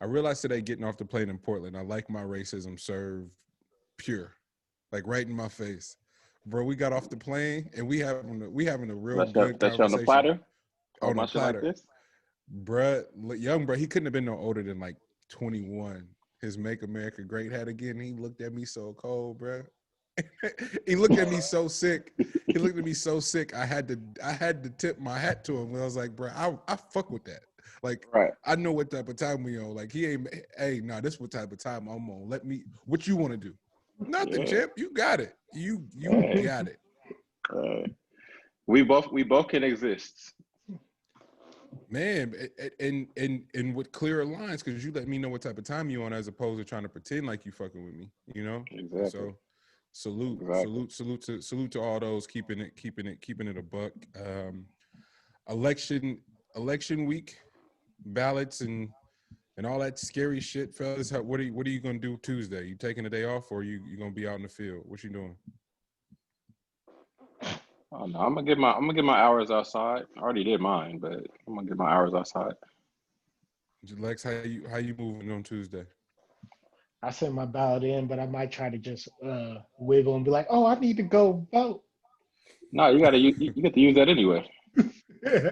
I realized today getting off the plane in Portland, I like my racism served pure, like right in my face. Bro, we got off the plane and we having a real good That's you on the conversation platter. Oh, on a my shit like platter. this. Bruh, young bro, he couldn't have been no older than like 21. His Make America Great hat again. He looked at me so cold, bruh. He looked at me so sick. He looked at me so sick. I had to tip my hat to him. I was like, bro, I fuck with that. Like, Right. I know what type of time we on. Like, he ain't. Hey, nah, this what type of time I'm on. What you want to do? Nothing, Yeah. champ. You got it. You Hey. got it, Uh, we both can exist. man. And with clearer lines, because you let me know what type of time you on, as opposed to trying to pretend like you fucking with me. You know. Exactly. So salute, Exactly. salute to all those keeping it a buck. Election election week, ballots and all that scary shit, fellas. What are you gonna do Tuesday? You taking a day off, or you gonna be out in the field? What you doing? Oh no, I'm gonna get my hours outside. I already did mine, but I'm gonna get my hours outside. Lex, how you moving on Tuesday? I sent my ballot in, but I might try to just wiggle and be like, "Oh, I need to go vote." No, you get to use that anyway. They,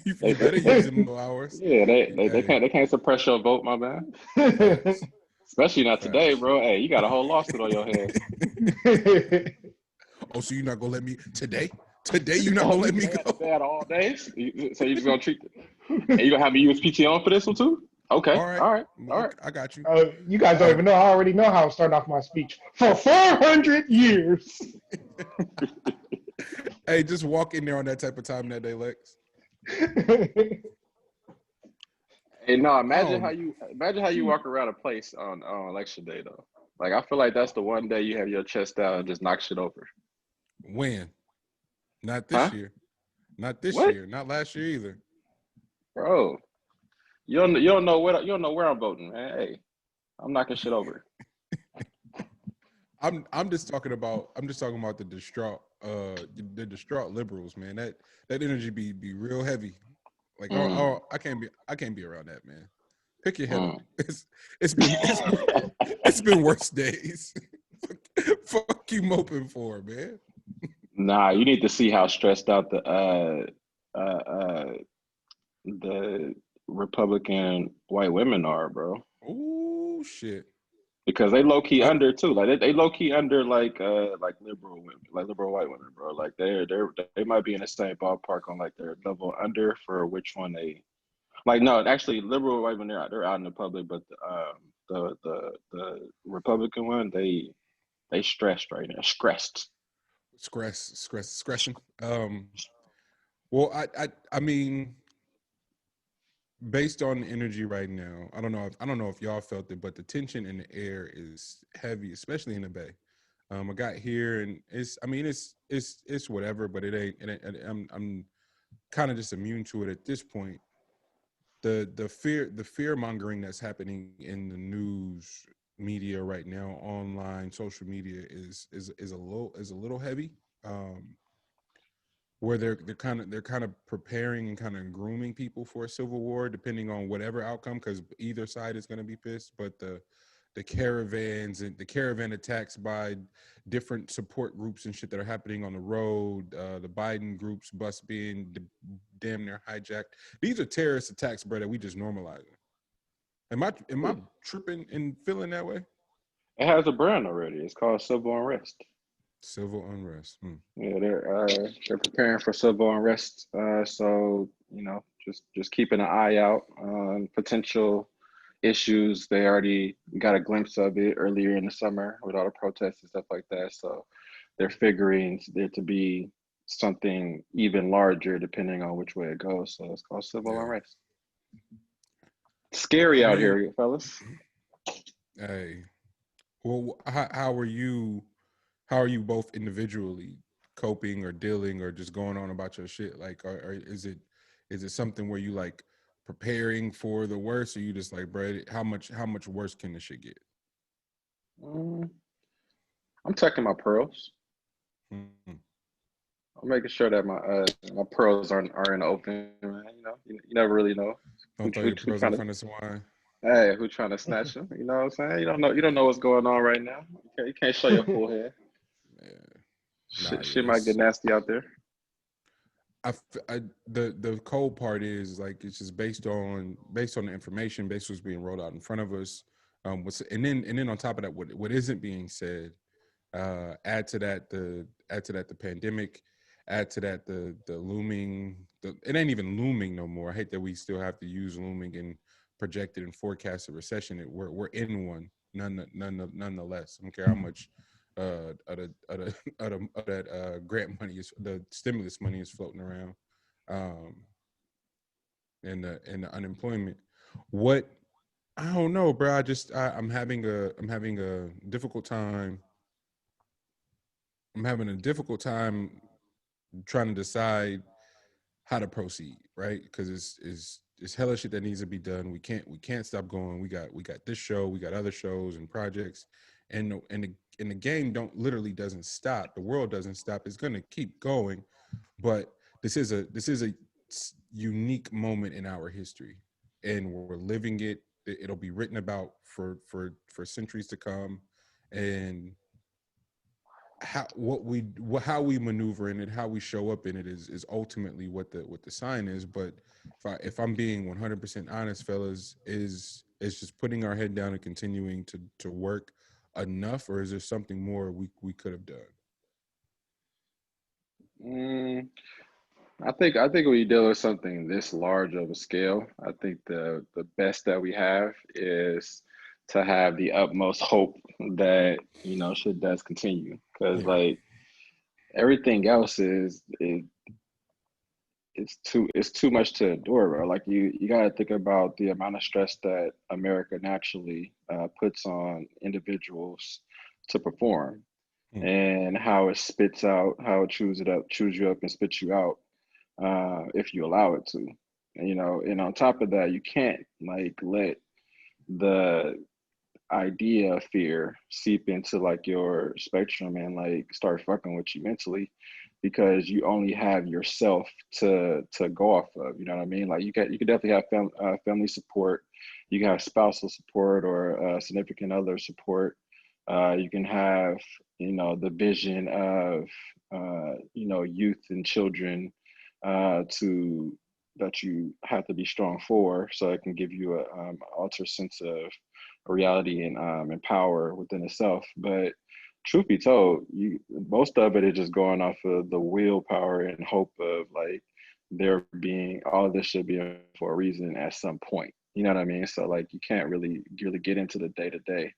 You they, better they use them no hours. yeah, they Hey, can't suppress your vote, my man. facts, Especially not today, facts. bro. Hey, you got a whole lawsuit on your hands. Oh, so you're not gonna let me today? Today you're not gonna Oh, let me go? they had all days. So you just gonna treat and you gonna have me use PTO for this one too? Okay, All right, all right, all right. I got you. You guys All don't right. even know. I already know how I'm starting off my speech. For 400 years. Hey, just walk in there on that type of time that day, Lex. Hey, no, Oh, imagine how you walk around a place on election day though. Like I feel like that's the one day you have your chest out and just knock shit over. when? Not this Huh? year. Not this What? year. Not last year either. Bro. You don't know where I'm voting, man. Hey, I'm knocking shit over. I'm just talking about the distraught liberals, man. That energy be real heavy. Like, Mm, I can't be around that, man. Pick your head up. mm. It's been worse days. Fuck you moping for, man. Nah, you need to see how stressed out the Republican white women are, bro. Oh shit. Because they low key I under too. Like they low key under like liberal women, like liberal white women, bro. Like they might be in the same ballpark on like their level under for which one they like. No, actually, liberal white women they're out in the public, but the Republican one they stressed right now, stressed. scratching. Well, I mean, based on the energy right now, I don't know if y'all felt it, but the tension in the air is heavy, especially in the Bay. I got here and it's whatever, but I'm kind of just immune to it at this point. The fear mongering that's happening in the news media right now, online, social media is a little heavy. Um, where they're kind of preparing and kind of grooming people for a civil war, depending on whatever outcome, because either side is going to be pissed. But the caravans and the caravan attacks by different support groups and shit that are happening on the road, the Biden groups bus being damn near hijacked. These are terrorist attacks, bro, that we just normalizing. Am I tripping and feeling that way? It has a brand already. It's called Civil Unrest. Civil unrest. Yeah, they're preparing for civil unrest. So just keeping an eye out on potential issues. They already got a glimpse of it earlier in the summer with all the protests and stuff like that. So they're figuring there to be something even larger depending on which way it goes. So it's called civil Yeah. unrest. Scary I out mean, here, fellas. hey, well, how are you both individually coping or dealing or just going on about your shit? Like, is it something where you like preparing for the worst, or you just like, bro, how much worse can this shit get? Mm, I'm tucking my pearls. Mm. I'm making sure that my pearls are in the open, man. You never really know. Don't throw your We pearls in kind of front of swine. Hey, who trying to snatch him? You know what I'm saying? You don't know what's going on right now. You can't show your full head. Yeah. Nah, Shit yeah. might get nasty out there. The cold part is like it's just based on the information, based on what's being rolled out in front of us. And then on top of that, what isn't being said. Add to that the pandemic. Add to that the looming. It ain't even looming no more. I hate that we still have to use looming and projected and forecasted recession. We're in one nonetheless. I don't care how much of that grant money is, the stimulus money is floating around, um, and the unemployment. What I don't know, bro. I'm having a difficult time. I'm having a difficult time trying to decide how to proceed, right? Because it's hella shit that needs to be done. We can't stop going. We got this show, we got other shows and projects, and the game doesn't stop. The world doesn't stop. It's gonna keep going, but this is a unique moment in our history, and we're living it. It'll be written about for centuries to come, and how we maneuver in it, how we show up in it is ultimately what the sign is. But if I'm being 100% honest, fellas, is just putting our head down and continuing to work enough, or is there something more we could have done? Mm, I think when you deal with something this large of a scale, I think the best that we have is to have the utmost hope that shit does continue. Because Yeah. like everything else it's too much to endure, bro. Like you got to think about the amount of stress that America naturally puts on individuals to perform, Mm. and how it spits out, how it chews you up, and spits you out if you allow it to. And on top of that, you can't like let the idea of fear seep into like your spectrum and like start fucking with you mentally, because you only have yourself to go off of. You know what I mean? Like you can definitely have family support, you can have spousal support or significant other support. You can have the vision of youth and children to that you have to be strong for, so it can give you a alter sense of reality and power within itself. But truth be told, you most of it is just going off of the willpower and hope of like there being all of this should be for a reason at some point. You know what I mean? So like you can't really get into the day to day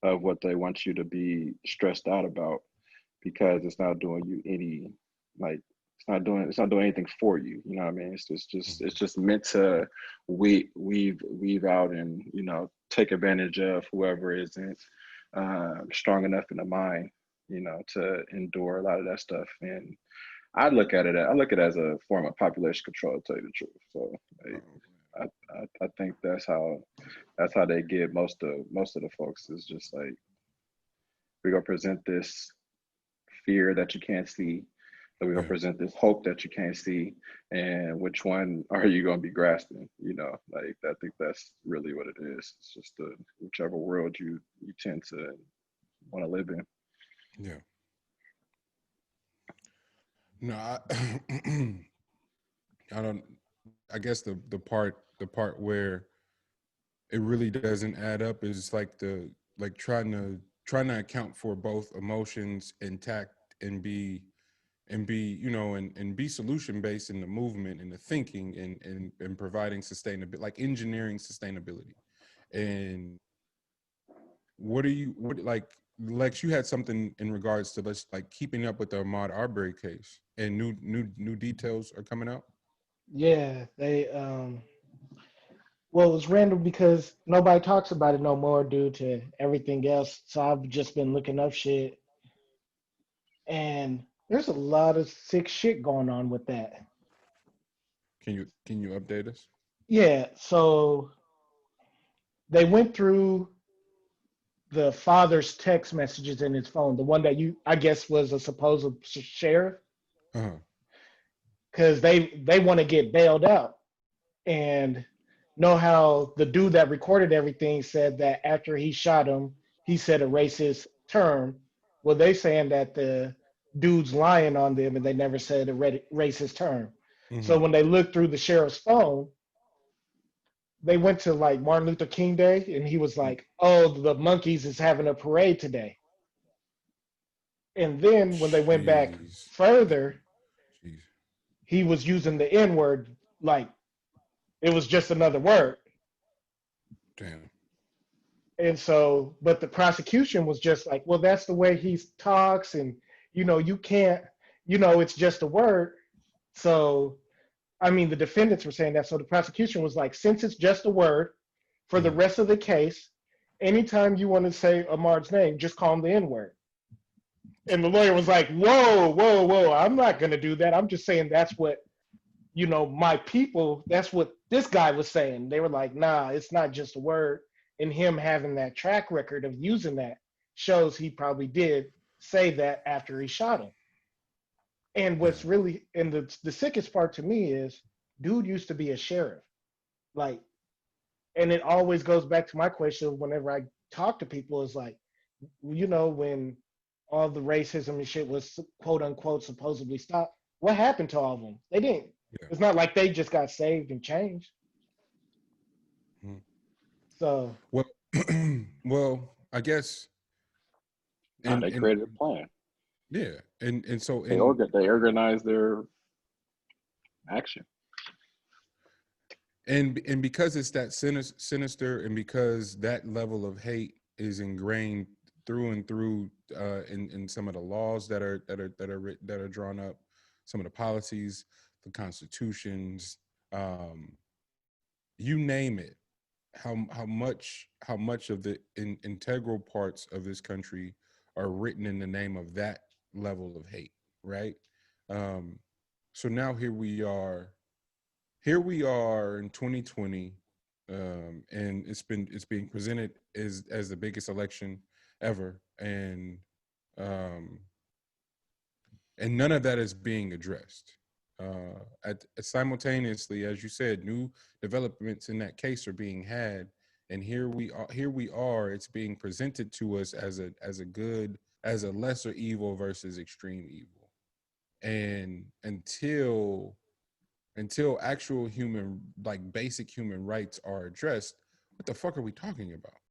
of what they want you to be stressed out about, because it's not doing you any like it's not doing anything for you. You know what I mean? It's just meant to weave out and take advantage of whoever isn't strong enough in the mind, to endure a lot of that stuff. And I look at it as a form of population control, to tell you the truth. So like, I think that's how they get most of the folks, is just like we're gonna present this fear that you can't see, and we're gonna Yeah. present this hope that you can't see, and which one are you gonna be grasping? Like I think that's really what it is. It's just whichever world you tend to want to live in. Yeah. No, I don't. I guess the part where it really doesn't add up is like trying to account for both emotions and tact, and be and be solution based in the movement and the thinking, and providing sustainability, like engineering sustainability. And what like Lex, you had something in regards to this, like keeping up with the Ahmaud Arbery case, and new details are coming out. Yeah, they well, it was random because nobody talks about it no more due to everything else. So I've just been looking up shit, and there's a lot of sick shit going on with that. Can you update us? Yeah, so they went through the father's text messages in his phone, the one that I guess was a supposed sheriff, Uh-huh. because they want to get bailed out, and know how the dude that recorded everything said that after he shot him, he said a racist term. Well, they saying that the dude's lying on them and they never said a racist term. So Hmm. when they looked through the sheriff's phone, they went to like Martin Luther King Day and he was like, "Oh, the monkeys is having a parade today." And then when they went back Jeez. further, Jeez. he was using the N word like it was just another word. Damn. And so, but the prosecution was just like, well, that's the way he talks, and you can't, it's just a word. So, I mean, the defendants were saying that. So the prosecution was like, since it's just a word, for the Mhm. rest of the case, anytime you want to say Ahmad's name, just call him the N word. And the lawyer was like, whoa, whoa, whoa, I'm not going to do that. I'm just saying that's what, my people, that's what this guy was saying. They were like, nah, it's not just a word. And him having that track record of using that shows he probably did say that after he shot him. And Yeah. what's really, and the sickest part to me is, dude used to be a sheriff. Like, and it always goes back to my question whenever I talk to people is like, when all the racism and shit was quote unquote supposedly stopped, what happened to all of them? They didn't. Yeah. It's not like they just got saved and changed. Mhm. So Well, well, I guess, Nah, and they created a plan. yeah, and so They organized their action. and because it's that sinister, and because that level of hate is ingrained through and through, in some of the laws that are drawn up, some of the policies, the constitutions, um, you name it. How much of the integral parts of this country are written in the name of that level of hate, right? Um, so now here we are in 2020, and it's being presented as the biggest election ever, um, and none of that is being addressed. Simultaneously, as you said, new developments in that case are being had, and here we are. It's being presented to us as a lesser evil versus extreme evil, and until actual human, like basic human rights are addressed, what the fuck are we talking about?